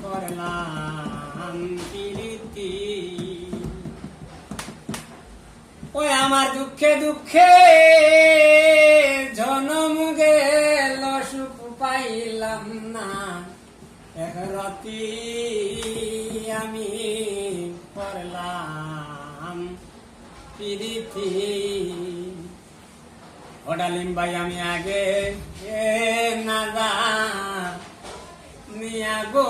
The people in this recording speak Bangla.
করলাম প্রীতি ওই আমার দুঃখে দুঃখে জনম গেল সুখ পাইলাম না এক রাতি আমি করলাম প্রীতি ও ডালিম ভাই আমি আগে না মিয়া গো